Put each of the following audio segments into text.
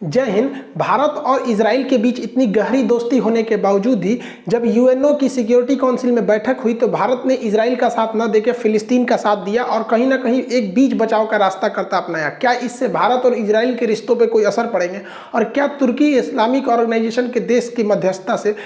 जय हिंद। भारत और इजराइल के बीच इतनी गहरी दोस्ती होने के बावजूद ही जब यूएनओ की सिक्योरिटी काउंसिल में बैठक हुई तो भारत ने इजराइल का साथ न देकर फिलिस्तीन का साथ दिया और कहीं ना कहीं एक बीच बचाव का रास्ता करता अपनाया। क्या इससे भारत और इजराइल के रिश्तों पर कोई असर पड़ेंगे और क्या तुर्की इस्लामिक ऑर्गेनाइजेशन के देश की मध्यस्थता से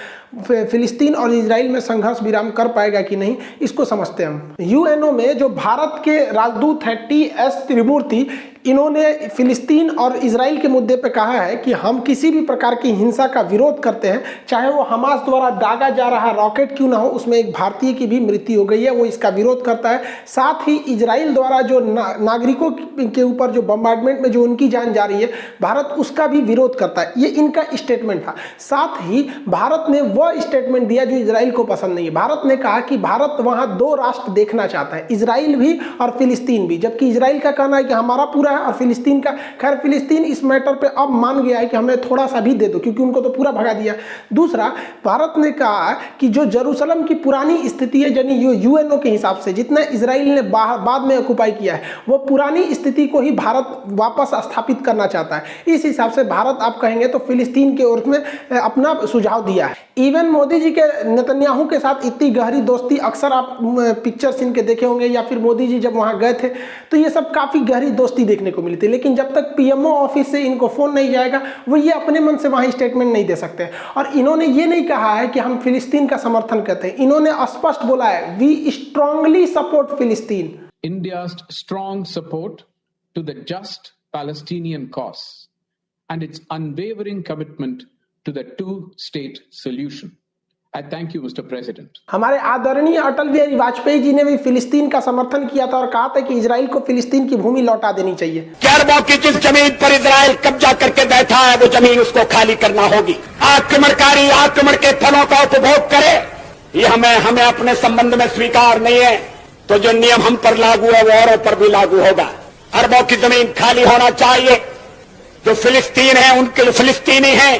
फिलिस्तीन और इजराइल में संघर्ष विराम कर पाएगा कि नहीं, इसको समझते हैं हम। यूएनओ में जो भारत के राजदूत हैं टी.एस. त्रिमूर्ति, इन्होंने फिलिस्तीन और इजराइल के मुद्दे पर कहा है कि हम किसी भी प्रकार की हिंसा का विरोध करते हैं, चाहे वो हमास द्वारा दागा जा रहा रॉकेट क्यों ना हो, उसमें एक भारतीय की भी मृत्यु हो गई है, वो इसका विरोध करता है। साथ ही इजराइल द्वारा जो नागरिकों के ऊपर जो बम्बार्डमेंट में जो उनकी जान जा रही है, भारत उसका भी विरोध करता है। ये इनका स्टेटमेंट था। साथ ही भारत ने वह स्टेटमेंट दिया जो इजराइल को पसंद नहीं है। भारत ने कहा कि भारत वहां दो राष्ट्र देखना चाहता है, इजराइल भी और फिलिस्तीन भी, जबकि इजराइल का कहना है कि हमारा पूरा है और फिलिस्तीन का, खैर फिलिस्तीन इस मैटर पे अब मान गया है कि हमें थोड़ा सा भी दे दो, क्योंकि उनको तो पूरा भगा दिया। दूसरा, भारत ने कहा कि जो जेरूसलम की पुरानी स्थिति है, यानी यूएनओ के हिसाब से जितना इजराइल ने बाद में ऑक्युपाई किया है, वो पुरानी स्थिति को ही भारत वापस स्थापित करना चाहता है। इस हिसाब से भारत, आप कहेंगे तो फिलिस्तीन के ओर में अपना सुझाव दिया है। इवन मोदी जी के नेतन्याहू के साथ इतनी गहरी दोस्ती अक्सर आप पिक्चर्स इनके देखे होंगे, या फिर मोदी जी जब वहां गए थे तो ये सब काफी गहरी दोस्ती देखने को मिली थी। लेकिन जब तक पीएमओ ऑफिस से इनको फोन नहीं जाएगा, वो ये अपने मन से वहां स्टेटमेंट नहीं दे सकते। और इन्होंने ये नहीं कहा है कि हम फिलिस्तीन का समर्थन करते हैं, इन्होंने स्पष्ट बोला है, वी स्ट्रांगली सपोर्ट फिलिस्तीन। India's strong support to the just Palestinian cause and its unwavering commitment to the two-state solution. I thank you, Mr. President. हमारे आदरणीय अटल बिहारी वाजपेयी जी ने भी फिलिस्तीन का समर्थन किया था और कहा था कि इजराइल को फिलिस्तीन की भूमि लौटा देनी चाहिए। अरबों की जिस जमीन पर इजराइल कब्जा करके बैठा है, वो जमीन उसको खाली करना होगी। आक्रमणकारी आक्रमण के फलों का उपभोग करे, ये हमें अपने संबंध में स्वीकार नहीं है। तो जो नियम हम पर लागू है वो औरों पर भी लागू होगा। अरबों की जमीन खाली होना चाहिए। जो फिलिस्तीन है, उनके फिलिस्तीनी हैं,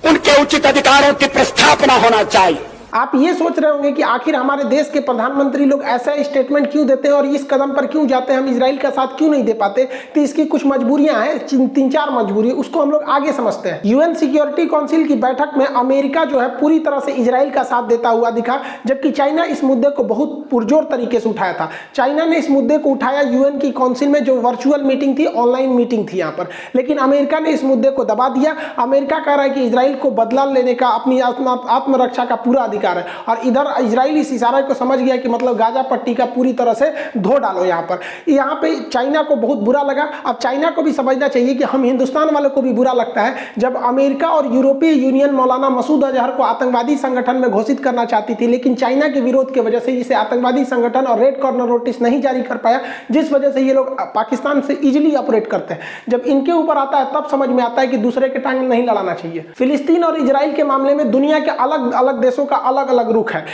उनके उचित अधिकारों की प्रस्थापना होना चाहिए। आप ये सोच रहे होंगे कि आखिर हमारे देश के प्रधानमंत्री लोग ऐसा स्टेटमेंट क्यों देते हैं और इस कदम पर क्यों जाते हैं, हम इजराइल का साथ क्यों नहीं दे पाते। तो इसकी कुछ मजबूरियां हैं, 3-4 मजबूरी, उसको हम लोग आगे समझते हैं। यूएन सिक्योरिटी काउंसिल की बैठक में अमेरिका जो है पूरी तरह से इजराइल का साथ देता हुआ दिखा, जबकि चाइना इस मुद्दे को बहुत पुरजोर तरीके से उठाया था। चाइना ने इस मुद्दे को उठाया यूएन की काउंसिल में, जो वर्चुअल मीटिंग थी, ऑनलाइन मीटिंग थी यहाँ पर, लेकिन अमेरिका ने इस मुद्दे को दबा दिया। अमेरिका कह रहा है कि इजराइल को बदला लेने का, अपनी आत्मरक्षा का पूरा अधिकार है, और इधर इजराइल इस इशारे को समझ गया कि मतलब गाजा पट्टी का पूरी तरह से धो डालो। यहाँ पे चाइना को बहुत बुरा लगा। अब चाइना को भी समझना चाहिए कि हम हिंदुस्तान वालों को भी बुरा लगता है जब अमेरिका और यूरोपीय यूनियन मौलाना मसूद अजहर को आतंकवादी संगठन में घोषित करना चाहती थी, लेकिन चाइना के विरोध की वजह से इसे आतंकवादी संगठन और रेड कॉर्नर नोटिस नहीं जारी कर पाया, जिस वजह से ये लोग पाकिस्तान से इजिली ऑपरेट करते हैं। जब इनके ऊपर आता है तब समझ में आता है कि दूसरे के टांग नहीं लड़ाना चाहिए। फिलिस्तीन और इजराइल के मामले में दुनिया के अलग अलग देशों का अलग अलग रुख है।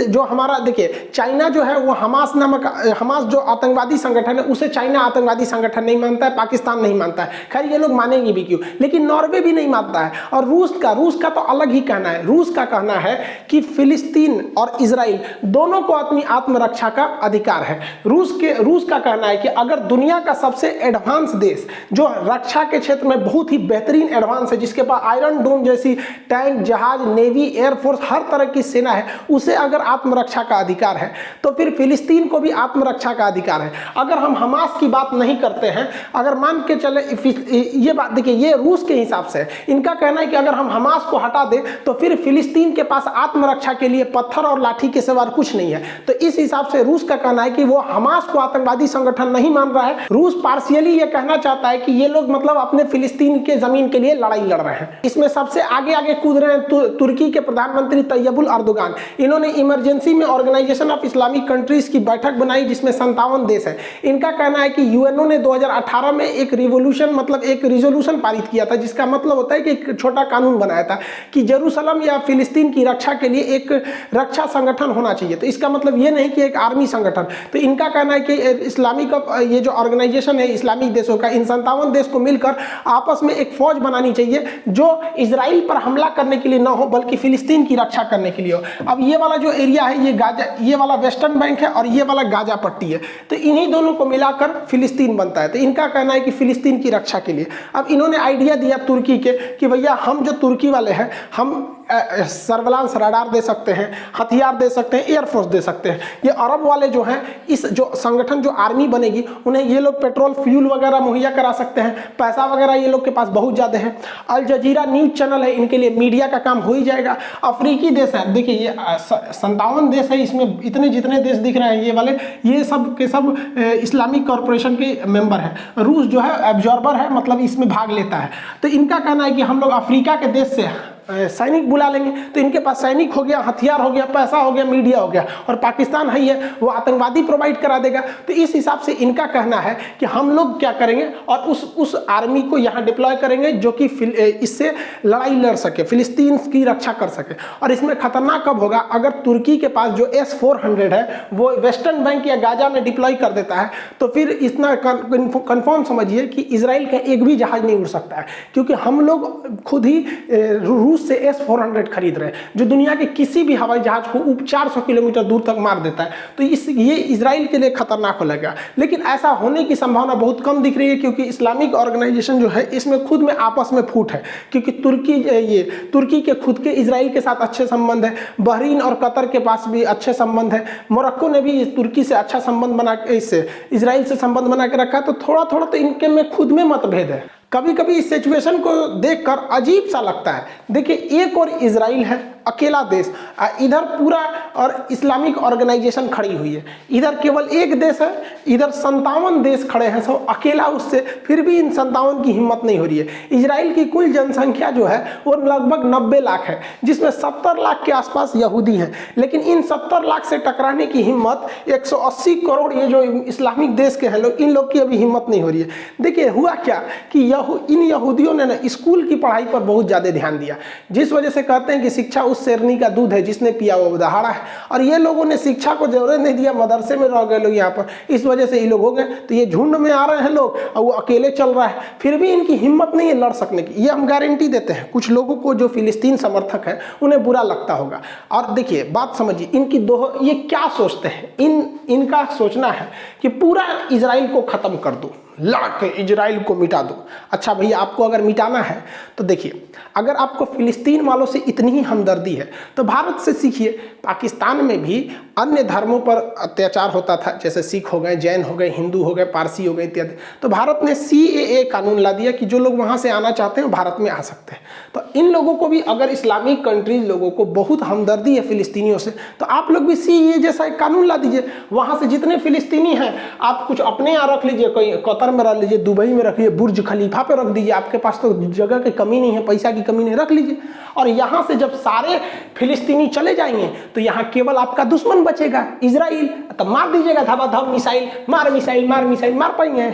जो हमारा देखिए, चाइना जो है वो हमास जो आतंकवादी संगठन है, उसे चाइना आतंकवादी संगठन नहीं मानता है, पाकिस्तान नहीं मानता है। खैर ये लोग मानेंगे भी क्यों, लेकिन नॉर्वे भी नहीं मानता है। और रूस का तो अलग ही कहना है। रूस का कहना है कि फिलिस्तीन और इजराइल दोनों को अपनी आत्मरक्षा का अधिकार है। रूस का कहना है कि अगर दुनिया का सबसे एडवांस देश जो रक्षा के क्षेत्र में बहुत ही बेहतरीन एडवांस है, जिसके पास आयरन डोम जैसी टैंक, जहाज, नेवी, एयरफोर्स, हर तरह की सेना है, उसे अगर आत्मरक्षा का अधिकार है तो फिर फिलिस्तीन को भी आत्मरक्षा का अधिकार है। अगर हम हमास की बात नहीं करते हैं, अगर मान के चले ये बात, देखिए ये रूस के हिसाब से इनका कहना है कि अगर हम हमास को हटा दें तो फिर फिलिस्तीन के पास आत्मरक्षा के लिए पत्थर और लाठी के सिवा कुछ नहीं है। तो इस हिसाब से रूस का कहना है कि वो हमास को आतंकवादी संगठन नहीं मान रहा है। रूस पार्शियली ये कहना चाहता है कि ये लोग मतलब अपने फिलिस्तीन के जमीन के लिए लड़ाई लड़ रहे हैं। इसमें सबसे आगे कूद रहे हैं तुर्की के प्रधानमंत्री तैयबुल अर्दोगान। इन्होंने इमरजेंसी में ऑर्गेनाइजेशन ऑफ इस्लामिक कंट्रीज की बैठक बनाई, जिसमें 57 देश है। इनका कहना है कि यूएनओ ने 2018 में एक रिजोल्यूशन पारित किया था, जिसका मतलब होता है कि एक छोटा कानून बनाया था कि जेरूसलम या फिलिस्तीन की रक्षा के लिए एक रक्षा संगठन होना चाहिए। तो इसका मतलब ये नहीं कि एक आर्मी संगठन। तो इनका कहना है कि इस्लामिक ये जो ऑर्गेनाइजेशन है इस्लामिक देशों का, इन 57 देश को मिलकर आपस में एक फौज बनानी चाहिए जो इजराइल पर हमला करने के लिए न हो, बल्कि फिलिस्तीन की रक्षा करने के लिए हो। अब ये वाला जो एरिया है ये गाजा, ये वाला वेस्टर्न बैंक है और ये वाला गाजा पट्टी है, तो इन्हीं दोनों को मिलाकर फिलिस्तीन बनता है। तो इनका कहना है कि फिलिस्तीन की रक्षा के लिए अब इन्होंने आइडिया दिया तुर्की के कि भैया हम जो तुर्की वाले हैं हम सर्वेलांस रडार दे सकते हैं, हथियार दे सकते हैं, एयरफोर्स दे सकते हैं। ये अरब वाले जो हैं, इस जो संगठन जो आर्मी बनेगी उन्हें ये लोग पेट्रोल फ्यूल वगैरह मुहैया करा सकते हैं, पैसा वगैरह ये लोग के पास बहुत ज़्यादा है। अल जजीरा न्यूज़ चैनल है, इनके लिए मीडिया का काम हो ही जाएगा। अफ्रीकी देश है, देखिए ये 57 देश है, इसमें इतने जितने देश दिख रहे हैं ये वाले, ये सब के सब इस्लामिक कॉरपोरेशन के मेंबर हैं। रूस जो है एब्जॉर्बर है, मतलब इसमें भाग लेता है। तो इनका कहना है कि हम लोग अफ्रीका के देश से सैनिक बुला लेंगे, तो इनके पास सैनिक हो गया, हथियार हो गया, पैसा हो गया, मीडिया हो गया, और पाकिस्तान है ये वो आतंकवादी प्रोवाइड करा देगा। तो इस हिसाब से इनका कहना है कि हम लोग क्या करेंगे और उस आर्मी को यहाँ डिप्लॉय करेंगे जो कि इससे लड़ाई लड़ सके, फिलिस्तीन की रक्षा कर सके। और इसमें खतरनाक कब होगा, अगर तुर्की के पास जो S-400 है वो वेस्टर्न बैंक या गाजा में डिप्लॉय कर देता है, तो फिर इतना कन्फर्म समझिए कि इजराइल का एक भी जहाज नहीं उड़ सकता है, क्योंकि हम लोग खुद ही रूस से S-400 खरीद रहे हैं जो दुनिया के किसी भी हवाई जहाज को 400 किलोमीटर दूर तक मार देता है। तो ये इजराइल के लिए खतरनाक हो लगेगा, लेकिन ऐसा होने की संभावना बहुत कम दिख रही है, क्योंकि इस्लामिक ऑर्गेनाइजेशन जो है इसमें खुद में आपस में फूट है, क्योंकि तुर्की के खुद के इजराइल के साथ अच्छे संबंध है, बहरीन और कतर के पास भी अच्छे संबंध है, मोरक्को ने भी तुर्की से अच्छा संबंध बना के इससे इजराइल से संबंध बना के रखा है। तो थोड़ा थोड़ा तो इनके में खुद में मतभेद है। कभी कभी इस सिचुएशन को देखकर अजीब सा लगता है। देखिए एक और इजराइल है अकेला देश, इधर पूरा और इस्लामिक ऑर्गेनाइजेशन खड़ी हुई है, इधर केवल एक देश है, इधर 57 देश खड़े हैं सब अकेला उससे, फिर भी इन 57 की हिम्मत नहीं हो रही है। इजराइल की कुल जनसंख्या जो है वो लगभग 90 लाख है, जिसमें 70 लाख के आसपास यहूदी हैं, लेकिन इन 70 लाख से टकराने की हिम्मत 180 करोड़ ये जो इस्लामिक देश के हैं लोग, इन लोग की अभी हिम्मत नहीं हो रही है। देखिए हुआ क्या कि इन यहूदियों ने ना स्कूल की पढ़ाई पर बहुत ज़्यादा ध्यान दिया, जिस वजह से कहते हैं कि शिक्षा उस शेरनी का दूध है जिसने पिया वो दहाड़ा है, और ये लोगों ने शिक्षा को जरूरत नहीं दिया, मदरसे में रह गए लोग यहाँ पर, इस वजह से ये लोग हो गए। तो ये झुंड में आ रहे हैं लोग और वो अकेले चल रहा है, फिर भी इनकी हिम्मत नहीं है लड़ सकने की। ये हम गारंटी देते हैं, कुछ लोगों को जो फिलिस्तीन समर्थक है उन्हें बुरा लगता होगा। और देखिए बात समझिए, इनकी ये क्या सोचते हैं, इनका सोचना है कि पूरा इजराइल को खत्म कर दो, लड़ के इजराइल को मिटा दो। अच्छा भैया आपको अगर मिटाना है तो देखिए, अगर आपको फिलिस्तीन वालों से इतनी ही हमदर्दी है तो भारत से सीखिए। पाकिस्तान में भी अन्य धर्मों पर अत्याचार होता था, जैसे सिख हो गए, जैन हो गए, हिंदू हो गए, पारसी हो गए इत्यादि। तो भारत ने CAA कानून ला दिया कि जो लोग वहाँ से आना चाहते हैं भारत में आ सकते हैं। तो इन लोगों को भी, अगर इस्लामिक कंट्रीज लोगों को बहुत हमदर्दी है फिलिस्तीनियों से, तो आप लोग भी CAA जैसा एक कानून ला दीजिए। वहाँ से जितने फिलिस्तीनी हैं आप कुछ अपने यहाँ रख लीजिए, कोई कतर में रख लीजिए, दुबई में रख लीजिए, बुर्ज खलीफा पे रख दीजिए, आपके पास तो जगह की कमी नहीं है, पैसा की कमी नहीं, रख लीजिए। और यहाँ से जब सारे फिलिस्तीनी चले जाएंगे तो यहाँ केवल आपका दुश्मन बचेगा इजराइल, तो मार दीजिएगा धबाधब मिसाइल, मार पाएंगे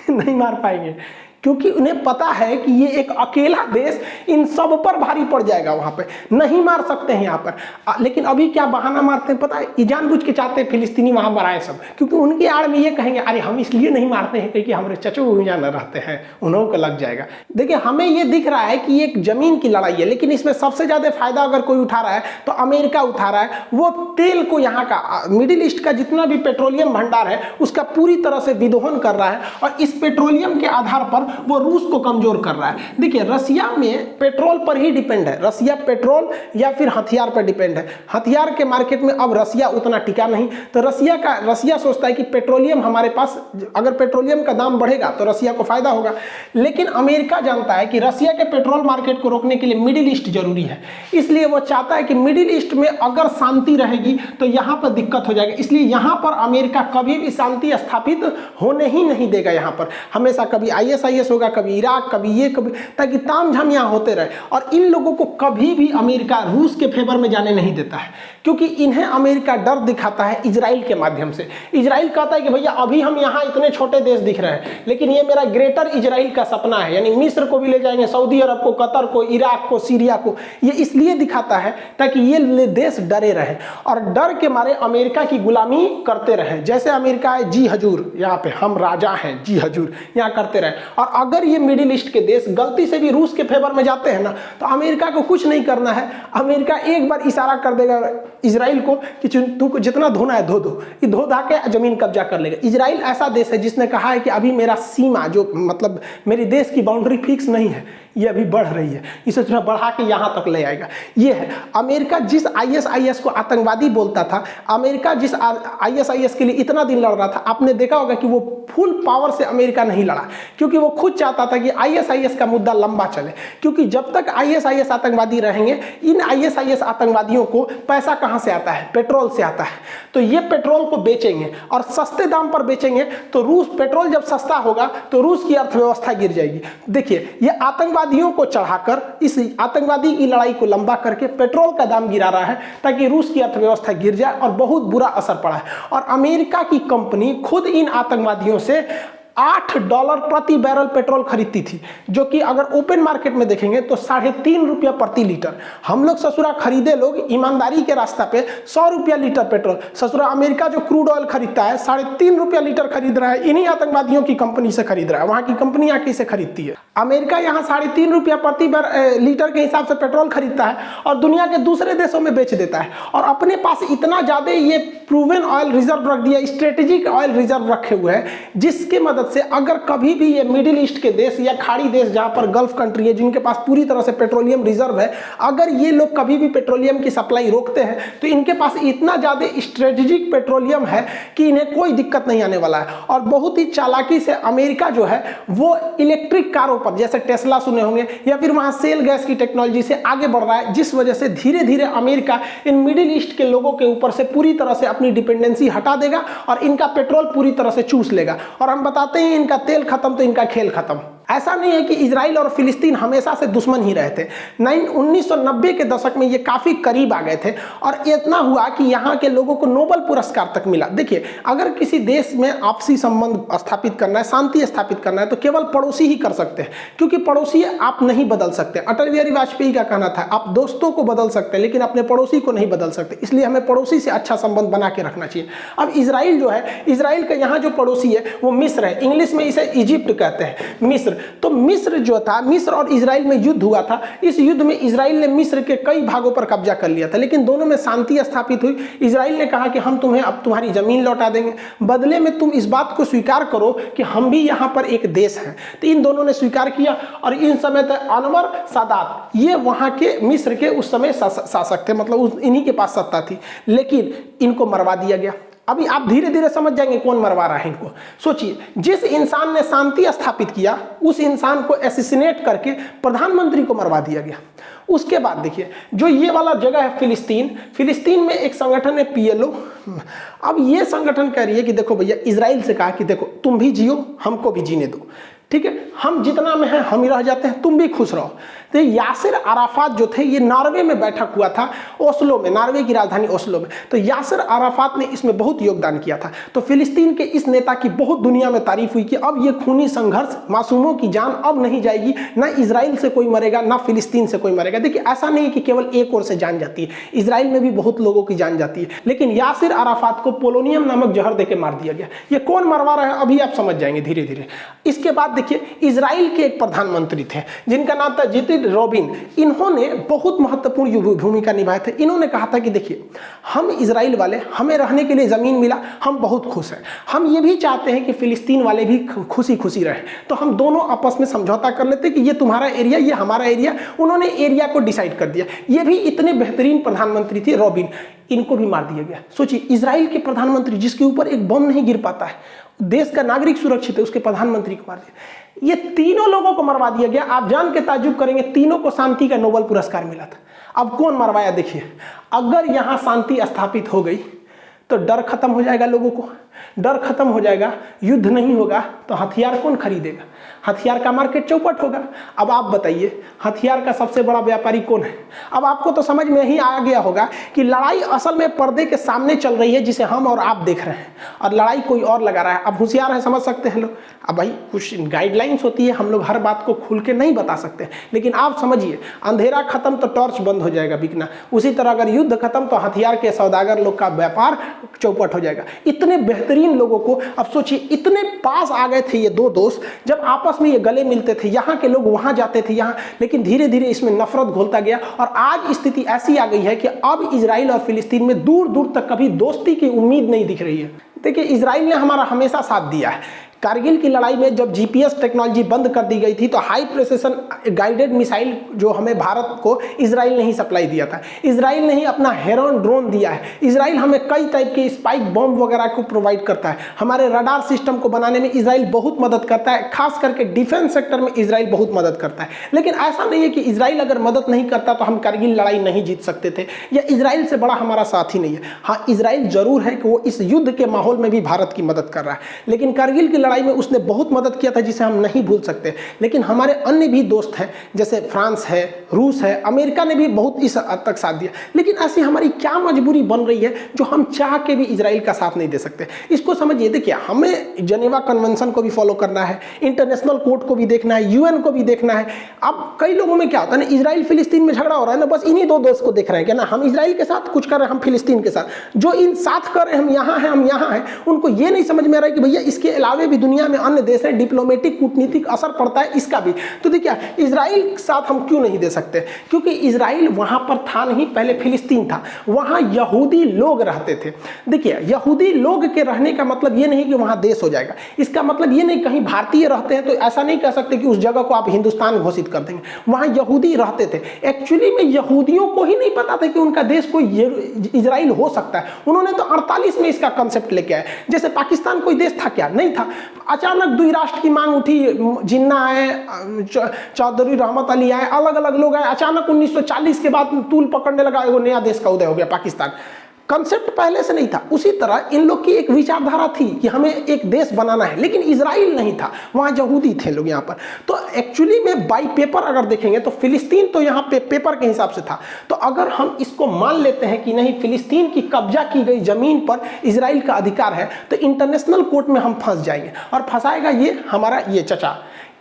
नहीं मार पाएंगे, क्योंकि उन्हें पता है कि ये एक अकेला देश इन सब पर भारी पड़ जाएगा, वहां पे नहीं मार सकते हैं यहाँ पर। लेकिन अभी क्या बहाना मारते हैं पता है, ये जानबूझ के चाहते हैं फिलिस्तीनी वहां मराए सब, क्योंकि उनकी आड़ में ये कहेंगे अरे हम इसलिए नहीं मारते हैं क्योंकि हमारे चचो भूजा न रहते हैं, उन्हों को लग जाएगा। देखिए हमें ये दिख रहा है कि एक जमीन की लड़ाई है, लेकिन इसमें सबसे ज्यादा फायदा अगर कोई उठा रहा है तो अमेरिका उठा रहा है। वो तेल को, यहाँ का मिडिल ईस्ट का जितना भी पेट्रोलियम भंडार है उसका पूरी तरह से विदोहन कर रहा है, और इस पेट्रोलियम के आधार पर वो रूस को कमजोर कर रहा है। देखिए रसिया में पेट्रोल पर ही डिपेंड है, रसिया पेट्रोल या फिर हथियार पर डिपेंड है। हथियार के मार्केट में अब रसिया उतना टिका नहीं, तो रसिया सोचता है कि पेट्रोलियम हमारे पास, अगर पेट्रोलियम का दाम बढ़ेगा तो रसिया को फायदा होगा। लेकिन अमेरिका जानता है कि रसिया के पेट्रोल मार्केट को रोकने के लिए मिडिल ईस्ट जरूरी है, इसलिए वो चाहता है कि मिडिल ईस्ट में अगर शांति रहेगी तो यहाँ पर दिक्कत हो जाएगी, इसलिए यहाँ पर अमेरिका कभी भी शांति स्थापित होने ही नहीं देगा। यहाँ पर हमेशा कभी ISIS होगा, कभी इराक, कभी ये, कभी, ताकि तामझाम यहाँ होते रहे। और इन लोगों को कभी भी अमेरिका रूस के फेवर में जाने नहीं देता है, क्योंकि इन्हें अमेरिका डर दिखाता है इजराइल के माध्यम से। इजराइल कहता है कि भैया अभी हम यहाँ इतने छोटे देश दिख रहे हैं, लेकिन ये मेरा ग्रेटर इजराइल का सपना है, यानी मिस्र को भी ले जाएंगे, सऊदी अरब को, कतर को, इराक को, सीरिया को। ये इसलिए दिखाता है ताकि ये देश डरे रहे और डर के मारे अमेरिका की गुलामी करते रहे। जैसे अमेरिका है जी हजूर, यहाँ पे हम राजा हैं, जी हजूर, यहाँ करते रहे। और और अगर ये मिडिल ईस्ट के देश गलती से भी रूस के फेवर में जाते हैं ना, तो अमेरिका को कुछ नहीं करना है। अमेरिका एक बार इशारा कर देगा इजराइल को कि तुमको जितना धोना है धो दो, ये धो धा के जमीन कब्जा कर लेगा। इजराइल ऐसा देश है जिसने कहा है कि अभी मेरा सीमा जो मतलब मेरे देश की बाउंड्री फिक्स नहीं है, ये अभी बढ़ रही है, इसे थोड़ा बढ़ा के यहाँ तक ले आएगा। ये है अमेरिका जिस ISIS को आतंकवादी बोलता था, अमेरिका जिस ISIS के लिए इतना दिन लड़ रहा था, आपने देखा होगा कि वो फुल पावर से अमेरिका नहीं लड़ा, क्योंकि वो खुद चाहता था कि ISIS का मुद्दा लंबा चले, क्योंकि जब तक ISIS आतंकवादी रहेंगे, इन ISIS आतंकवादियों को पैसा कहाँ से आता है? पेट्रोल से आता है। तो ये पेट्रोल को बेचेंगे और सस्ते दाम पर बेचेंगे, तो रूस पेट्रोल जब सस्ता होगा तो रूस की अर्थव्यवस्था गिर जाएगी। देखिए, ये आतंकवादियों को चढ़ाकर इस आतंकवादी की लड़ाई को लंबा करके पेट्रोल का दाम गिरा रहा है ताकि रूस की अर्थव्यवस्था गिर जाए, और बहुत बुरा असर पड़ा है। और अमेरिका की कंपनी खुद इन आतंकवादियों से $8 प्रति बैरल पेट्रोल खरीदती थी, जो कि अगर ओपन मार्केट में देखेंगे तो ₹3.5 प्रति लीटर। हम लोग ससुरा खरीदे लोग ईमानदारी के रास्ता पे ₹100 लीटर पेट्रोल, ससुरा अमेरिका जो क्रूड ऑयल खरीदता है ₹3.5 लीटर खरीद रहा है, इन्हीं आतंकवादियों की कंपनी से खरीद रहा है। वहां की कंपनी आके इसे खरीदती है। अमेरिका यहाँ ₹3.5 प्रति लीटर के हिसाब से पेट्रोल खरीदता है और दुनिया के दूसरे देशों में बेच देता है, और अपने पास इतना ज्यादा ये प्रूवन ऑयल रिजर्व रख दिया, स्ट्रेटेजिक ऑयल रिजर्व रखे हुए हैं, जिसके मदद से अगर कभी भी ये मिडिल ईस्ट के देश या खाड़ी देश जहां पर गल्फ कंट्री है जिनके पास पूरी तरह से पेट्रोलियम रिजर्व है, अगर ये लोग कभी भी पेट्रोलियम की सप्लाई रोकते हैं तो इनके पास इतना ज्यादा स्ट्रेटेजिक पेट्रोलियम है कि इन्हें कोई दिक्कत नहीं आने वाला है। और बहुत ही चालाकी से अमेरिका जो है वो इलेक्ट्रिक कारों पर, जैसे टेस्ला सुने होंगे, या फिर वहां सेल गैस की टेक्नोलॉजी से आगे बढ़ रहा है, जिस वजह से धीरे धीरे अमेरिका इन मिडिल ईस्ट के लोगों के ऊपर से पूरी तरह से अपनी डिपेंडेंसी हटा देगा और इनका पेट्रोल पूरी तरह से चूस लेगा। और हम बताते हैं इनका तेल खत्म तो इनका खेल खत्म। ऐसा नहीं है कि इजराइल और फिलिस्तीन हमेशा से दुश्मन ही रहे थे। 1990 के दशक में ये काफी करीब आ गए थे, और इतना हुआ कि यहाँ के लोगों को नोबेल पुरस्कार तक मिला। देखिए, अगर किसी देश में आपसी संबंध स्थापित करना है, शांति स्थापित करना है, तो केवल पड़ोसी ही कर सकते हैं, क्योंकि पड़ोसी आप नहीं बदल सकते। अटल बिहारी वाजपेयी का कहना था, आप दोस्तों को बदल सकते हैं लेकिन अपने पड़ोसी को नहीं बदल सकते, इसलिए हमें पड़ोसी से अच्छा संबंध बना के रखना चाहिए। अब इजराइल जो है, इजराइल का यहाँ जो पड़ोसी है वो मिस्र है, इंग्लिश में इसे इजिप्ट कहते हैं, मिस्र। तो मिस्र जो था, मिस्र और इजराइल में युद्ध हुआ था। इस युद्ध में इजराइल ने मिस्र के कई भागों पर कब्जा कर लिया था, लेकिन दोनों में शांति स्थापित हुई। इजराइल ने कहा कि हम तुम्हें अब तुम्हारी जमीन लौटा देंगे, बदले में तुम इस बात को स्वीकार करो कि हम भी यहाँ पर एक देश हैं। तो इन दोनों ने स्वीकार किया, और इन समय तक अनवर सादात ये वहाँ के मिस्र के उस समय शासक थे, मतलब इन्हीं के पास सत्ता थी, लेकिन इनको मरवा दिया गया। अभी आप धीरे धीरे समझ जाएंगे कौन मरवा रहा है इनको। सोचिए, जिस इंसान ने शांति स्थापित किया उस इंसान को एसिसिनेट करके प्रधानमंत्री को मरवा दिया गया। उसके बाद देखिए, जो ये वाला जगह है फिलिस्तीन, फिलिस्तीन में एक संगठन है PLO। अब ये संगठन कह रही है कि देखो भैया, इजराइल से कहा कि देखो तुम भी जियो, हमको भी जीने दो, ठीक है, हम जितना में हैं हम ही रह जाते हैं, तुम भी खुश रहो। तो यासिर अराफात जो थे, ये नॉर्वे में बैठक हुआ था, ओस्लो में, नॉर्वे की राजधानी ओस्लो में। तो यासिर अराफात ने इसमें बहुत योगदान किया था। तो फिलिस्तीन के इस नेता की बहुत दुनिया में तारीफ हुई कि अब ये खूनी संघर्ष, मासूमों की जान अब नहीं जाएगी, ना इजराइल से कोई मरेगा ना फिलिस्तीन से कोई मरेगा। देखिए, ऐसा नहीं है कि केवल एक ओर से जान जाती है, इजराइल में भी बहुत लोगों की जान जाती है, लेकिन यासिर अराफात को पोलोनियम नामक जहर देकर मार दिया गया। ये कौन मरवा रहा है अभी आप समझ जाएंगे धीरे धीरे। इसके बाद देखिए, इजराइल के एक प्रधानमंत्री थे जिनका नाम था जितिन रोबिन। इन्होंने बहुत महत्वपूर्ण भूमिका निभाई थी। इन्होंने कहा था कि देखिए, हम इजराइल वाले, हमें रहने के लिए जमीन मिला, हम बहुत खुश हैं। हम ये भी चाहते हैं कि फिलिस्तीन वाले भी खुशी खुशी रहे, तो हम दोनों आपस में समझौता कर लेते कि ये तुम्हारा एरिया, ये हमारा एरिया। उन्होंने एरिया को डिसाइड कर दिया। ये भी इतने बेहतरीन प्रधानमंत्री थे रोबिन, इनको भी मार दिया गया। सोचिए, इजराइल के प्रधानमंत्री जिसके ऊपर एक बम नहीं गिर पाता है, देश का नागरिक सुरक्षित है, उसके प्रधानमंत्री को मार दिया। ये तीनों लोगों को मरवा दिया गया। आप जान के ताज्जुब करेंगे, तीनों को शांति का नोबेल पुरस्कार मिला था। अब कौन मरवाया? देखिए, अगर यहां शांति स्थापित हो गई तो डर खत्म हो जाएगा, लोगों को डर खत्म हो जाएगा, युद्ध नहीं होगा, तो हथियार कौन खरीदेगा? हथियार का मार्केट चौपट होगा। अब आप बताइए, हथियार का सबसे बड़ा व्यापारी कौन है? अब आपको तो समझ में ही आ गया होगा कि लड़ाई असल में पर्दे के सामने चल रही है, जिसे हम और आप देख रहे हैं, और लड़ाई कोई और लगा रहा है। अब होशियार है, समझ सकते हैं लोग। अब भाई कुछ गाइडलाइंस होती है, हम लोग हर बात को खुल के नहीं बता सकते, लेकिन आप समझिए, अंधेरा खत्म तो टॉर्च बंद हो जाएगा बिकना। उसी तरह अगर युद्ध खत्म तो हथियार के सौदागर लोग का व्यापार चौपट हो जाएगा। इतने बेहतर बेहतरीन लोगों को, अब सोचिए इतने पास आ गए थे ये दो दोस्त, जब आपस में ये गले मिलते थे, यहाँ के लोग वहाँ जाते थे यहाँ, लेकिन धीरे धीरे इसमें नफरत घुलता गया और आज स्थिति ऐसी आ गई है कि अब इजराइल और फिलिस्तीन में दूर दूर तक कभी दोस्ती की उम्मीद नहीं दिख रही है। देखिए, इजराइल ने हमारा हमेशा साथ दिया है। कारगिल की लड़ाई में जब जीपीएस टेक्नोलॉजी बंद कर दी गई थी तो हाई प्रेसिशन गाइडेड मिसाइल जो हमें भारत को इजराइल ने ही सप्लाई दिया था। इजराइल ने ही अपना हेरॉन ड्रोन दिया है। इजराइल हमें कई टाइप के स्पाइक बॉम्ब वगैरह को प्रोवाइड करता है। हमारे रडार सिस्टम को बनाने में इजराइल बहुत मदद करता है, खास करके डिफेंस सेक्टर में इजराइल बहुत मदद करता है। लेकिन ऐसा नहीं है कि इजराइल अगर मदद नहीं करता तो हम कारगिल लड़ाई नहीं जीत सकते थे, या इजराइल से बड़ा हमारा साथी नहीं है। हाँ, इजराइल जरूर है कि वो इस युद्ध के माहौल में भी भारत की मदद कर रहा है, लेकिन कारगिल की लड़ाई में उसने बहुत मदद किया था जिसे हम नहीं भूल सकते। लेकिन हमारे अन्य भी दोस्त हैं, जैसे फ्रांस है, रूस है, अमेरिका ने भी बहुत इस हद तक साथ दिया। लेकिन ऐसी हमारी क्या मजबूरी बन रही है जो हम चाह के भी इजराइल का साथ नहीं दे सकते? इसको समझिए। देखिए, हमें जेनेवा कन्वेंशन को भी फॉलो करना है, इंटरनेशनल कोर्ट को भी देखना है, यूएन को भी देखना है। अब कई लोगों में क्या होता है ना, इजराइल फिलिस्तीन में झगड़ा हो रहा है ना, बस इन्हीं दो दोस्त को देख रहे हैं कि ना हम इजराइल के साथ कुछ कर रहे हैं, हम फिलिस्तीन के साथ जो इन साथ कर रहे हैं, हम यहाँ हैं, हम यहाँ हैं। उनको ये नहीं समझ में आ रहा है कि भैया इसके अलावे भी दुनिया में अन्य देश हैं, डिप्लोमेटिक कूटनीतिक असर पड़ता है इसका भी। तो देखिए, इजराइल के साथ हम क्यों नहीं दे सकते? क्योंकि इजराइल वहां पर था नहीं, पहले फिलिस्तीन था, वहां यहूदी लोग रहते थे। देखिए, यहूदी लोग के रहने का मतलब ये नहीं कि वहां देश हो जाएगा। इसका मतलब ये नहीं, कहीं भारतीय रहते हैं तो ऐसा नहीं कह सकते कि उस जगह को आप हिंदुस्तान घोषित कर देंगे। वहां यहूदी रहते थे। एक्चुअली में यहूदियों को ही नहीं पता था कि उनका देश कोई इजराइल हो सकता है। उन्होंने तो 48 में इसका कंसेप्ट लेके आए। जैसे पाकिस्तान कोई देश था क्या? नहीं था। अचानक द्विराष्ट्र की मांग उठी, जिन्ना आए, चौधरी रहमत अली आए, अलग अलग लोग आए। अचानक 1940 के बाद तूल पकड़ने लगा, वो नया देश का उदय हो गया पाकिस्तान। कंसेप्ट पहले से नहीं था। उसी तरह इन लोग की एक विचारधारा थी कि हमें एक देश बनाना है, लेकिन इजराइल नहीं था, वहाँ यहूदी थे लोग यहाँ पर। तो एक्चुअली में बाई पेपर अगर देखेंगे तो फिलिस्तीन तो यहाँ पे पेपर के हिसाब से था। तो अगर हम इसको मान लेते हैं कि नहीं, फिलिस्तीन की कब्जा की गई जमीन पर इजराइल का अधिकार है, तो इंटरनेशनल कोर्ट में हम फंस जाएंगे। और फंसाएगा ये हमारा ये चचा,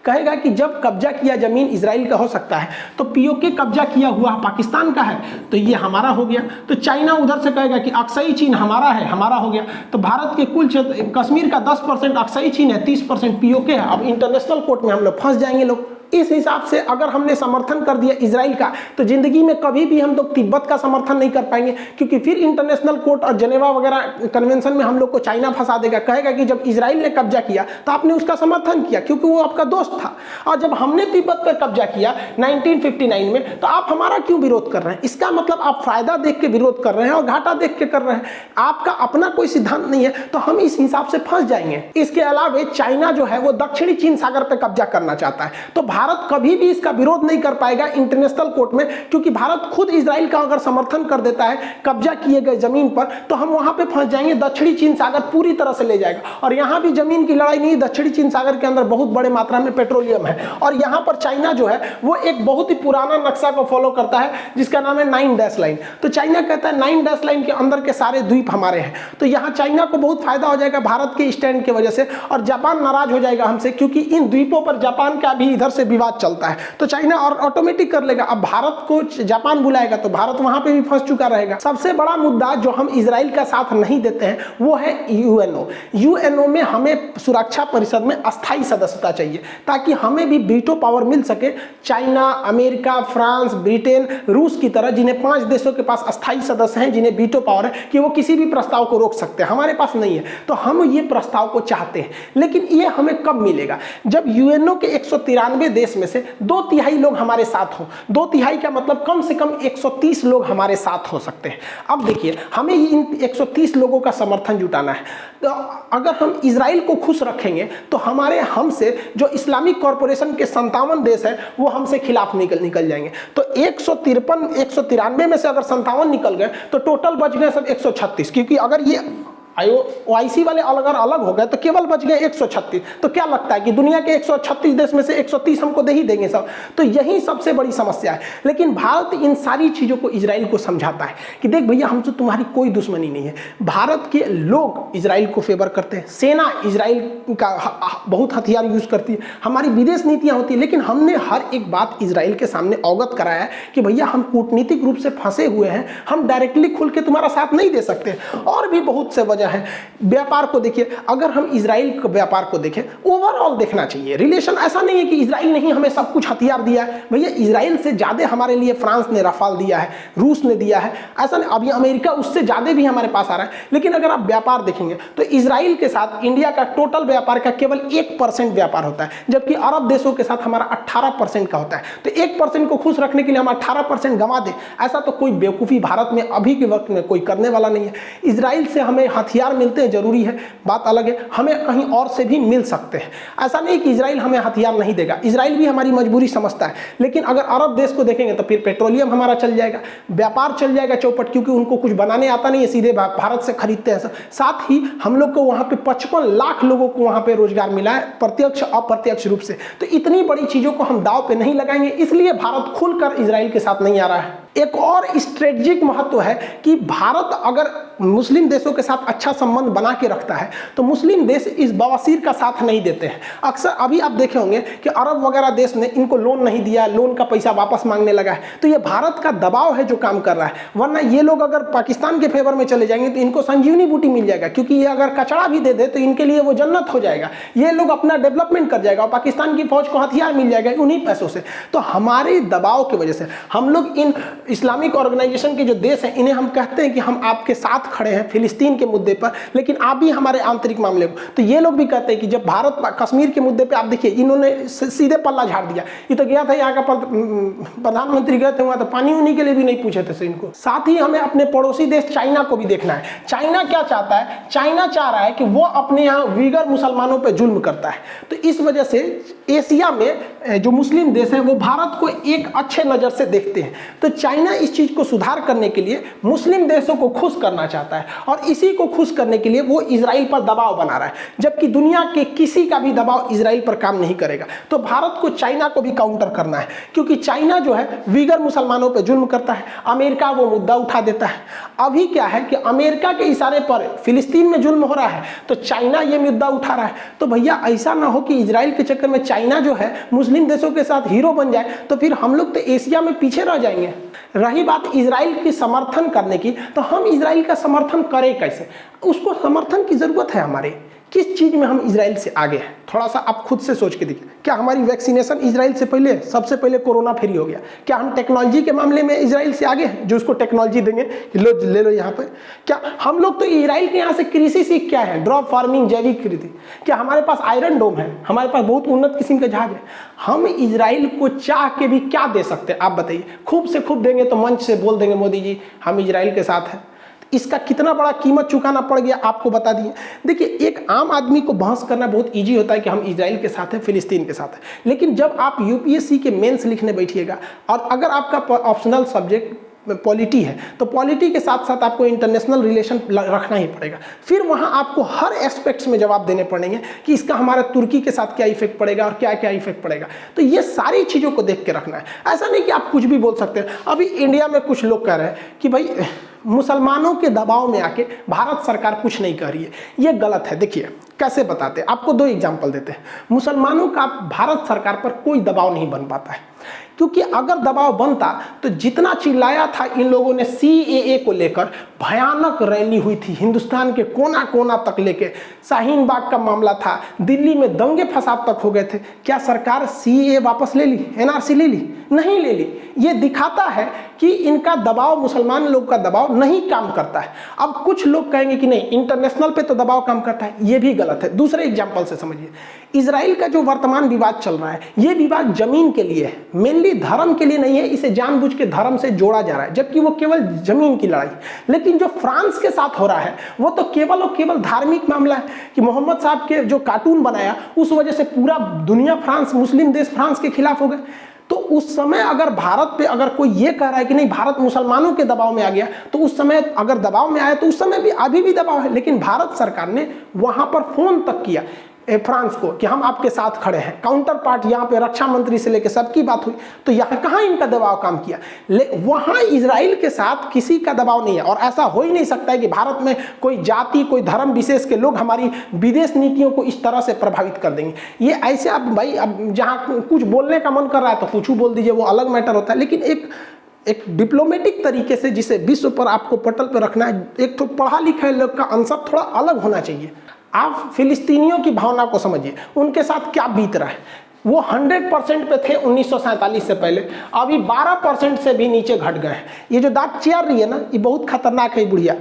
कहेगा कि जब कब्जा किया जमीन इजराइल का हो सकता है तो पीओके कब्जा किया हुआ पाकिस्तान का है, तो ये हमारा हो गया। तो चाइना उधर से कहेगा कि अक्साई चीन हमारा है, हमारा हो गया। तो भारत के कुल क्षेत्र, कश्मीर का 10% अक्साई चीन है, 30% पीओके है। अब इंटरनेशनल कोर्ट में हम लोग फंस जाएंगे लोग। इस हिसाब से अगर हमने समर्थन कर दिया इजराइल का, तो जिंदगी में कभी भी हम लोग तिब्बत का समर्थन नहीं कर पाएंगे, क्योंकि फिर इंटरनेशनल कोर्ट और जेनेवा वगैरह कन्वेंशन में हम लोग को चाइना फंसा देगा। कहेगा कि जब इजराइल ने कब्जा किया तो आपने उसका समर्थन किया क्योंकि वो आपका दोस्त था, और जब हमने तिब्बत पर कब्जा किया 1959 में तो आप हमारा क्यों विरोध कर रहे हैं? इसका मतलब आप फायदा देख के विरोध कर रहे हैं और घाटा देख के कर रहे हैं। आपका अपना कोई सिद्धांत नहीं है, तो हम इस हिसाब से फंस जाएंगे। इसके अलावा चाइना जो है वो दक्षिणी चीन सागर पर कब्जा करना चाहता है, तो भारत कभी भी इसका विरोध नहीं कर पाएगा इंटरनेशनल कोर्ट में, क्योंकि भारत खुद इजराइल का अगर समर्थन कर देता है कब्जा किए गए जमीन पर, तो हम वहां पे फंस जाएंगे। दक्षिणी चीन सागर पूरी तरह से ले जाएगा, और यहां भी जमीन की लड़ाई नहीं, दक्षिणी चीन सागर के अंदर बहुत बड़े मात्रा में पेट्रोलियम है, और यहां पर चाइना जो है वो एक बहुत ही पुराना नक्शा को फॉलो करता है जिसका नाम है 9 डैश लाइन। तो चाइना कहता है 9 डैश लाइन के अंदर के सारे द्वीप हमारे हैं। तो यहां चाइना को बहुत फायदा हो जाएगा भारत के स्टैंड की वजह से, और जापान नाराज हो जाएगा हमसे, क्योंकि इन द्वीपों पर जापान का भी इधर से विवाद चलता है। तो चाइना और ऑटोमेटिक कर लेगा। अब भारत को जापान बुलाएगा तो भारत वहां पे भी फंस चुका रहेगा। सबसे बड़ा मुद्दा जो हम इजराइल का साथ नहीं देते हैं वो है यूएनओ। यूएनओ में हमें सुरक्षा परिषद में अस्थायी सदस्यता चाहिए, ताकि हमें भी वीटो पावर मिल सके। चाइना, अमेरिका, फ्रांस, ब्रिटेन, रूस की तरह जिन्हें 5 देशों के पास अस्थायी सदस्य हैं, जिन्हें वीटो पावर है कि वो किसी भी प्रस्ताव को रोक सकते हैं, हमारे पास नहीं है। तो हम ये प्रस्ताव को चाहते हैं, लेकिन ये हमें कब मिलेगा? जब यूएनओ के 193 देश में से 2/3 लोग हमारे साथ हो। 2/3 का मतलब कम से कम 130 लोग हमारे साथ हो सकते हैं। अब देखिए, हमें इन 130 लोगों का समर्थन जुटाना है। तो अगर हम इजराइल को खुश रखेंगे तो हमसे जो इस्लामिक कॉरपोरेशन के 57 देश है वो हमसे खिलाफ निकल जाएंगे। तो 193 में से अगर 57 निकल गए तो टोटल बच गए सब 136, क्योंकि अगर ये OIC वाले अगर अलग हो गए तो केवल बच गए 136। तो क्या लगता है कि दुनिया के 136 देश में से 130 हमको दे ही देंगे सब? तो यही सबसे बड़ी समस्या है। लेकिन भारत इन सारी चीज़ों को इजराइल को समझाता है कि देख भैया, हमसे तुम्हारी कोई दुश्मनी नहीं है। भारत के लोग इजराइल को फेवर करते हैं, सेना इजराइल का बहुत हथियार यूज करती है, हमारी विदेश नीतियाँ होती है, लेकिन हमने हर एक बात इजराइल के सामने अवगत कराया है कि भैया हम कूटनीतिक रूप से फंसे हुए हैं, हम डायरेक्टली खुल के तुम्हारा साथ नहीं दे सकते। और भी बहुत से वजह है। व्यापार को देखिए, अगर हम इजराइल के व्यापार को देखें, ओवरऑल देखना चाहिए रिलेशन। ऐसा नहीं है कि इजराइल नहीं हमें सब कुछ हथियार दिया है, भैया इजराइल से ज़्यादा हमारे लिए फ्रांस ने रफाल दिया है, रूस ने दिया है, ऐसा नहीं। अभी अमेरिका उससे ज़्यादा भी हमारे पास आ रहा है। लेकिन अगर आप व्यापार देखेंगे तो इजराइल के साथ इंडिया का टोटल व्यापार का केवल 1% व्यापार होता है, जबकि अरब देशों के साथ हमारा 18% का होता है। तो 1% को खुश रखने के लिए हम 18% गंवा दें, ऐसा तो कोई बेवकूफ़ी भारत में अभी के वक्त में कोई करने वाला नहीं है। इजराइल से हमें हथियार मिलते हैं, जरूरी है, बात अलग है, हमें कहीं और से भी मिल सकते हैं। ऐसा नहीं कि इजराइल हमें हथियार नहीं देगा, इजराइल भी हमारी मजबूरी समझता है। लेकिन अगर अरब देश को देखेंगे तो फिर पेट्रोलियम हमारा चल जाएगा, व्यापार चल जाएगा चौपट, क्योंकि उनको कुछ बनाने आता नहीं है, सीधे भारत से खरीदते हैं। साथ ही हम लोग को वहाँ पे 55 लाख लोगों को वहाँ पे रोजगार मिला है, प्रत्यक्ष अप्रत्यक्ष रूप से। तो इतनी बड़ी चीज़ों को हम दाव पे नहीं लगाएंगे, इसलिए भारत खुलकर इजराइल के साथ नहीं आ रहा है। एक और स्ट्रेटेजिक महत्व है कि भारत अगर मुस्लिम देशों के साथ अच्छा संबंध बना के रखता है तो मुस्लिम देश इस बवासीर का साथ नहीं देते हैं। अक्सर अभी आप देखे होंगे कि अरब वगैरह देश ने इनको लोन नहीं दिया, लोन का पैसा वापस मांगने लगा है। तो ये भारत का दबाव है जो काम कर रहा है, वरना ये लोग अगर पाकिस्तान के फेवर में चले जाएंगे तो इनको संजीवनी बूटी मिल जाएगा, क्योंकि ये अगर कचड़ा भी दे दे तो इनके लिए वो जन्नत हो जाएगा। ये लोग अपना डेवलपमेंट कर जाएगा और पाकिस्तान की फौज को हथियार मिल जाएगा उन्हीं पैसों से। तो हमारे दबाव की वजह से हम लोग इन इस्लामिक ऑर्गेनाइजेशन के जो देश हैं इन्हें हम कहते हैं कि हम आपके साथ खड़े हैं फिलिस्तीन के मुद्दे पर, लेकिन आप भी हमारे आंतरिक मामले को। तो ये लोग भी कहते हैं कि जब भारत कश्मीर के मुद्दे पे आप देखिए इन्होंने सीधे पल्ला झाड़ दिया। ये तो गया था यहाँ का प्रधानमंत्री गए थे वहाँ तो पानी उन्हीं के लिए भी नहीं पूछे थे इनको। साथ ही हमें अपने पड़ोसी देश चाइना को भी देखना है। चाइना क्या चाहता है? चाइना चाह रहा है कि वो अपने यहाँ वीगर मुसलमानों पर जुल्म करता है। तो इस वजह से एशिया में जो मुस्लिम देश हैं वो भारत को एक अच्छे नज़र से देखते हैं। तो चाइना इस चीज़ को सुधार करने के लिए मुस्लिम देशों को खुश करना चाहता है और इसी को खुश करने के लिए वो इजराइल पर दबाव बना रहा है, जबकि दुनिया के किसी का भी दबाव इजराइल पर काम नहीं करेगा। तो भारत को चाइना को भी काउंटर करना है, क्योंकि चाइना जो है वीगर मुसलमानों पर जुल्म करता है, अमेरिका वो मुद्दा उठा देता है। अभी क्या है कि अमेरिका के इशारे पर फिलिस्तीन में जुल्म हो रहा है तो चाइना ये मुद्दा उठा रहा है। तो भैया ऐसा ना हो कि इजराइल के चक्कर में चाइना जो है मुस्लिम देशों के साथ हीरो बन जाए, तो फिर हम लोग तो एशिया में पीछे रह जाएंगे। रही बात इजराइल की समर्थन करने की, तो हम इजराइल का समर्थन करें कैसे? उसको समर्थन की जरूरत है हमारे, किस चीज़ में हम इजराइल से आगे हैं? थोड़ा सा आप खुद से सोच के देखिए। क्या हमारी वैक्सीनेशन इजराइल से पहले, सबसे पहले कोरोना फ्री हो गया? क्या हम टेक्नोलॉजी के मामले में इजराइल से आगे हैं, जो उसको टेक्नोलॉजी देंगे लो ले लो यहाँ पे? क्या हम लोग तो इजराइल के यहाँ से कृषि सीख क्या है? ड्रॉप फार्मिंग, जैविक खेती। क्या हमारे पास आयरन डोम है? हमारे पास बहुत उन्नत किस्म के जहाज है। हम इजराइल को चाह के भी क्या दे सकते हैं आप बताइए? खूब से खूब देंगे तो मंच से बोल देंगे मोदी जी हम इजराइल के साथ हैं। इसका कितना बड़ा कीमत चुकाना पड़ गया आपको बता दिए। देखिए, एक आम आदमी को बहस करना बहुत इजी होता है कि हम इजराइल के साथ हैं, फिलिस्तीन के साथ हैं, लेकिन जब आप यूपीएससी के मेंस लिखने बैठिएगा और अगर आपका ऑप्शनल सब्जेक्ट पॉलिटी है तो पॉलिटी के साथ साथ आपको इंटरनेशनल रिलेशन रखना ही पड़ेगा। फिर वहाँ आपको हर एस्पेक्ट्स में जवाब देने पड़ेंगे कि इसका हमारा तुर्की के साथ क्या इफेक्ट पड़ेगा और क्या क्या इफेक्ट पड़ेगा। तो ये सारी चीज़ों को देख के रखना है। ऐसा नहीं कि आप कुछ भी बोल सकते हैं। अभी इंडिया में कुछ लोग कह रहे हैं कि भाई मुसलमानों के दबाव में आके भारत सरकार कुछ नहीं कर रही है, ये गलत है। देखिए कैसे बताते हैं, आपको 2 एग्जाम्पल देते हैं। मुसलमानों का भारत सरकार पर कोई दबाव नहीं बन पाता है, क्योंकि अगर दबाव बनता तो जितना चिल्लाया था इन लोगों ने CAA को लेकर, भयानक रैली हुई थी हिंदुस्तान के कोना कोना तक लेके, शाहीन बाग का मामला था, दिल्ली में दंगे फसाद तक हो गए थे। क्या सरकार CAA वापस ले ली? NRC ले ली? नहीं ले ली। ये दिखाता है कि इनका दबाव, मुसलमान लोग का दबाव नहीं काम करता है। अब कुछ लोग कहेंगे कि नहीं इंटरनेशनल पे तो दबाव काम करता है, ये भी गलत है। दूसरे एग्जाम्पल से समझिए, इजराइल का जो वर्तमान विवाद चल रहा है ये विवाद जमीन के लिए है, मेनली धर्म के लिए नहीं है। इसे जानबूझ के धर्म से जोड़ा जा रहा है, जबकि वो केवल जमीन की लड़ाई। लेकिन जो फ्रांस के साथ हो रहा है वो तो केवल और केवल धार्मिक मामला है कि मोहम्मद साहब के जो कार्टून बनाया उस वजह से पूरा दुनिया फ्रांस, मुस्लिम देश फ्रांस के खिलाफ हो गए। तो उस समय अगर भारत पे अगर कोई ये कह रहा है कि नहीं भारत मुसलमानों के दबाव में आ गया, तो उस समय अगर दबाव में आया तो उस समय भी अभी भी दबाव है। लेकिन भारत सरकार ने वहां पर फोन तक किया फ्रांस को कि हम आपके साथ खड़े हैं। काउंटर पार्ट यहाँ पे रक्षा मंत्री से लेकर सबकी बात हुई, तो यहाँ कहाँ इनका दबाव काम किया? वहाँ इजराइल के साथ किसी का दबाव नहीं है। और ऐसा हो ही नहीं सकता है कि भारत में कोई जाति, कोई धर्म विशेष के लोग हमारी विदेश नीतियों को इस तरह से प्रभावित कर देंगे। ये ऐसे अब भाई अब जहाँ कुछ बोलने का मन कर रहा है तो कुछ बोल दीजिए, वो अलग मैटर होता है। लेकिन एक डिप्लोमेटिक तरीके से जिसे विश्व पर आपको पटल पर रखना है, एक तो पढ़ा लिखा लोग का आंसर थोड़ा अलग होना चाहिए। आप फिलिस्तीनियों की भावना को समझिए, उनके साथ क्या बीत रहा है। वो 100% पे थे 1947 से पहले, अभी 12% से भी नीचे घट गए हैं। ये जो दांत चियार रही है ना, ये बहुत खतरनाक है बुढ़िया।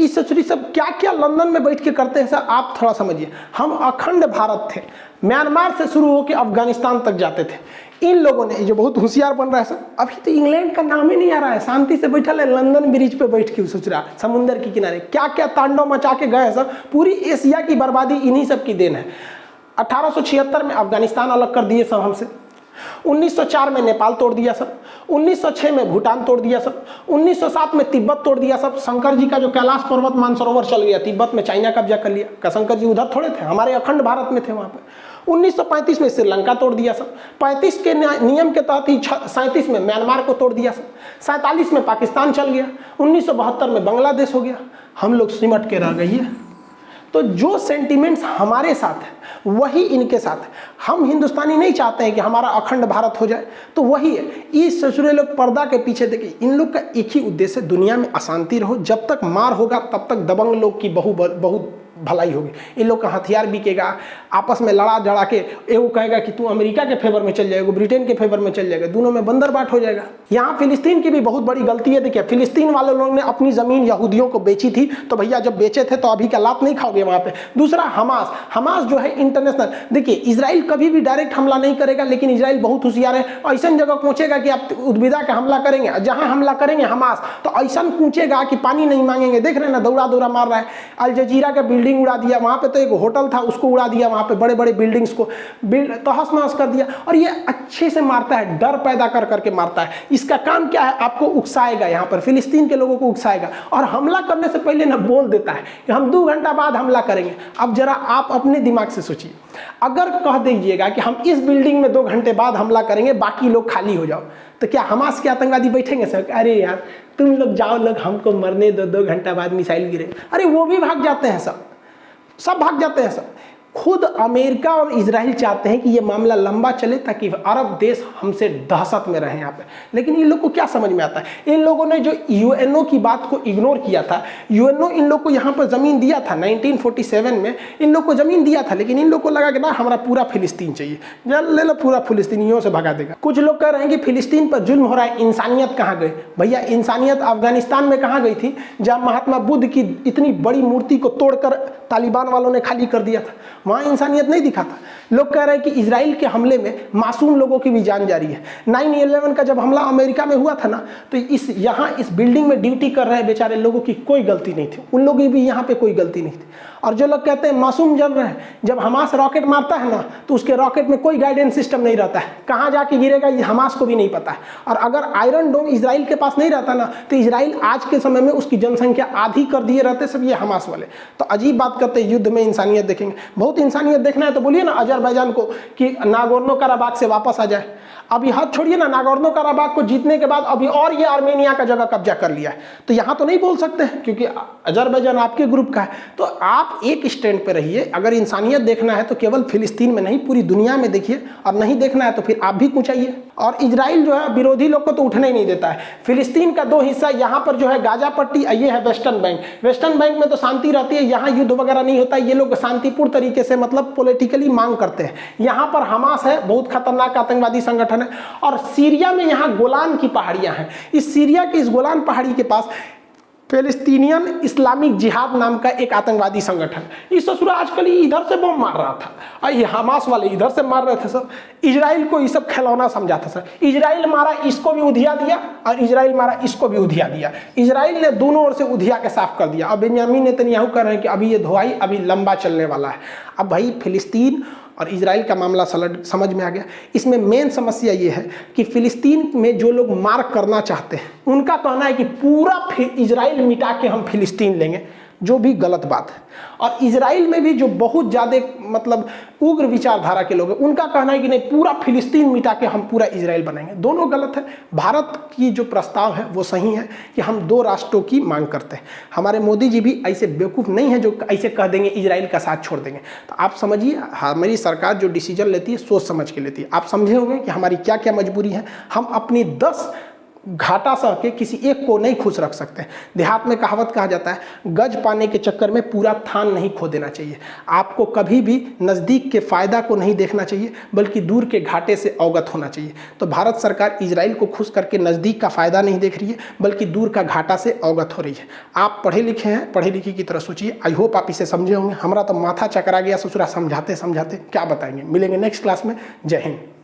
इस ससुरी सब क्या क्या लंदन में बैठ के करते हैं सर, आप थोड़ा समझिए। हम अखंड भारत थे, म्यांमार से शुरू होकर अफगानिस्तान तक जाते थे। इन लोगों ने जो बहुत होशियार बन रहा है सर, अभी तो इंग्लैंड का नाम ही नहीं आ रहा है, शांति से बैठा है लंदन ब्रिज पे बैठ के सोच रहा समुंदर के किनारे, क्या क्या तांडव मचा के गए सर। पूरी एशिया की बर्बादी इन्हीं सब की देन है। 1876 में अफगानिस्तान अलग कर दिए सब हमसे, 1904 में नेपाल तोड़ दिया सब, 1906 में भूटान तोड़ दिया सब, 1907 में तिब्बत तोड़ दिया सब। शंकर जी का जो कैलाश पर्वत मानसरोवर चल गया, तिब्बत में चाइना कब्जा कर लिया। का शंकर जी उधर थोड़े थे, हमारे अखंड भारत में थे वहाँ पे। 1935 में श्रीलंका तोड़ दिया सब, 35 के नियम के तहत ही 37 में म्यांमार को तोड़ दिया सब, 47 में पाकिस्तान चल गया, 1972 में बांग्लादेश हो गया। हम लोग सिमट के रह गई है। तो जो सेंटिमेंट्स हमारे साथ है वही इनके साथ है। हम हिंदुस्तानी नहीं चाहते हैं कि हमारा अखंड भारत हो जाए, तो वही है। इस ससुरे लोग पर्दा के पीछे देखिए, इन लोग का एक ही उद्देश्य है, दुनिया में अशांति रहो। जब तक मार होगा तब तक दबंग लोग की बहुत भलाई होगी। इन लोग का हथियार बिकेगा, आपस में लड़ा जड़ा के एगो कहेगा कि तू अमेरिका के फेवर में चल जाएगा, ब्रिटेन के फेवर में चल जाएगा, दोनों में बंदरबाट हो जाएगा। यहाँ फिलिस्तीन की भी बहुत बड़ी गलती है। देखिए, फिलिस्तीन वाले लोगों ने अपनी जमीन यहूदियों को बेची थी, तो भैया जब बेचे थे तो अभी का लात नहीं खाओगे वहाँ पे। दूसरा हमास जो है इंटरनेशनल, देखिए इजराइल कभी भी डायरेक्ट हमला नहीं करेगा, लेकिन इजराइल बहुत होशियार है। ऐसा जगह पहुंचेगा कि आप उद्विदा का हमला करेंगे, जहां हमला करेंगे हमास, तो ऐसा पहुंचेगा कि पानी नहीं मांगेंगे। देख रहे हैं ना, दौड़ा दौड़ा मार रहा है। अल जजीरा का बिल्डिंग उड़ा दिया, वहां पे तो एक होटल था उसको उड़ा दिया, वहां पे बड़े बड़े बिल्डिंग्स को तहस नहस कर दिया। और ये अच्छे से मारता है, डर पैदा कर करके मारता है। इसका काम क्या है, आपको उकसाएगा, यहाँ पर फिलिस्तीन के लोगों को उकसाएगा, और हमला करने से पहले ना बोल देता है कि हम 2 घंटा बाद हमला करेंगे। अब जरा आप अपने दिमाग से सोचिए, अगर कह दीजिएगा कि हम इस बिल्डिंग में 2 घंटे बाद हमला करेंगे, बाकी लोग खाली हो जाओ, तो क्या हमास के आतंकवादी बैठेंगे सर? अरे यार तुम लोग जाओ, लोग हमको मरने दो, 2 घंटा बाद मिसाइल गिरे। अरे वो भी भाग जाते हैं, सब भाग जाते हैं सब। खुद अमेरिका और इजराइल चाहते हैं कि ये मामला लंबा चले ताकि अरब देश हमसे दहशत में रहे यहाँ पे। लेकिन इन लोग को क्या समझ में आता है? इन लोगों ने जो यूएनओ की बात को इग्नोर किया था, यूएनओ इन लोग को यहाँ पर ज़मीन दिया था 1947 में, इन लोग को ज़मीन दिया था, लेकिन इन लोग को लगा कि ना हमारा पूरा फिलिस्तीन चाहिए, ले लो पूरा फिलिस्तीनियों से भगा देगा। कुछ लोग कह रहे हैं कि फिलिस्तीन पर जुल्म हो रहा है, इंसानियत कहाँ गई? भैया इंसानियत अफगानिस्तान में कहाँ गई थी, जहाँ महात्मा बुद्ध की इतनी बड़ी मूर्ति को तोड़कर तालिबान वालों ने खाली कर दिया था, वहाँ इंसानियत नहीं दिखा था। लोग कह रहे हैं कि इजराइल के हमले में मासूम लोगों की भी जान जा रही है। 9/11 का जब हमला अमेरिका में हुआ था ना, तो इस बिल्डिंग में ड्यूटी कर रहे बेचारे लोगों की कोई गलती नहीं थी, उन लोगों की भी यहाँ पे कोई गलती नहीं थी। और जो लोग कहते हैं मासूम जल रहे हैं, जब हमास रॉकेट मारता है ना, तो उसके रॉकेट में कोई गाइडेंस सिस्टम नहीं रहता है, कहाँ जाके गिरेगा ये हमास को भी नहीं पता है। और अगर आयरन डोम इजराइल के पास नहीं रहता ना, तो इजराइल आज के समय में उसकी जनसंख्या आधी कर दिए रहते सब ये हमास वाले। तो अजीब बात करते हैं, युद्ध में इंसानियत देखेंगे। बहुत इंसानियत देखना है तो बोलिए ना अजरबैजान को कि नागोर्नो कराबाख से वापस आ जाए। अभी हाथ छोड़िए ना, नागोर्नो कराबाख को जीतने के बाद अभी और ये आर्मेनिया का जगह कब्जा कर लिया है, तो यहाँ तो नहीं बोल सकते हैं क्योंकि अजरबैजान आपके ग्रुप का है। तो आप एक स्टैंड पे रहिए। अगर इंसानियत देखना है तो केवल फिलिस्तीन में नहीं, पूरी दुनिया में देखिए, और नहीं देखना है तो फिर आप भी कुछ आइए। और इजराइल जो है विरोधी लोग को तो उठने ही नहीं देता है। फिलिस्तीन का 2 हिस्सा, यहाँ पर जो है गाजा पट्टी, ये है वेस्टर्न बैंक। वेस्टर्न बैंक में तो शांति रहती है, यहाँ युद्ध वगैरह नहीं होता, ये लोग शांतिपूर्ण तरीके से मतलब पॉलिटिकली मांग करते हैं। यहाँ पर हमास है, बहुत खतरनाक आतंकवादी संगठन है। और सीरिया में यहाँ गोलान की पहाड़ियाँ हैं। इस सीरिया की इस गोलान पहाड़ी के पास पैलेस्टीनियन इस्लामिक जिहाद नाम का एक आतंकवादी संगठन, इस ससुरा आजकल इधर से बम मार रहा था, और ये हमास वाले इधर से मार रहे थे सर। इजराइल को ये सब खिलौना समझा था सर। इजराइल मारा इसको भी उधिया दिया, और इजराइल मारा इसको भी उधिया दिया। इजराइल ने दोनों ओर से उधिया के साफ कर दिया। अब बेंयामीन नेतन्याहू कह रहे हैं कि अभी ये धोआई अभी लंबा चलने वाला है। अब भाई फिलिस्तीन और इजराइल का मामला समझ में आ गया। इसमें मेन समस्या ये है कि फिलिस्तीन में जो लोग मार करना चाहते हैं उनका कहना है कि पूरा इजराइल मिटा के हम फिलिस्तीन लेंगे, जो भी गलत बात है। और इजराइल में भी जो बहुत ज़्यादा मतलब उग्र विचारधारा के लोग हैं, उनका कहना है कि नहीं पूरा फिलिस्तीन मिटा के हम पूरा इजराइल बनाएंगे। दोनों गलत है। भारत की जो प्रस्ताव है वो सही है कि हम 2 राष्ट्रों की मांग करते हैं। हमारे मोदी जी भी ऐसे बेवकूफ़ नहीं है जो ऐसे कह देंगे इजराइल का साथ छोड़ देंगे। तो आप समझिए, हमारी सरकार जो डिसीजन लेती है सोच समझ के लेती है। आप समझे होंगे कि हमारी क्या क्या मजबूरी है। हम अपनी 10 घाटा सह के किसी एक को नहीं खुश रख सकते। देहात में कहावत कहा जाता है, गज पाने के चक्कर में पूरा थान नहीं खो देना चाहिए। आपको कभी भी नज़दीक के फायदा को नहीं देखना चाहिए, बल्कि दूर के घाटे से अवगत होना चाहिए। तो भारत सरकार इजराइल को खुश करके नज़दीक का फायदा नहीं देख रही है, बल्कि दूर का घाटा से अवगत हो रही है। आप पढ़े लिखे हैं, पढ़े लिखे की तरह सोचिए। आई होप आप इसे समझे होंगे। हमारा तो माथा चकरा गया ससुरा समझाते समझाते, क्या बताएंगे। मिलेंगे नेक्स्ट क्लास में। जय हिंद।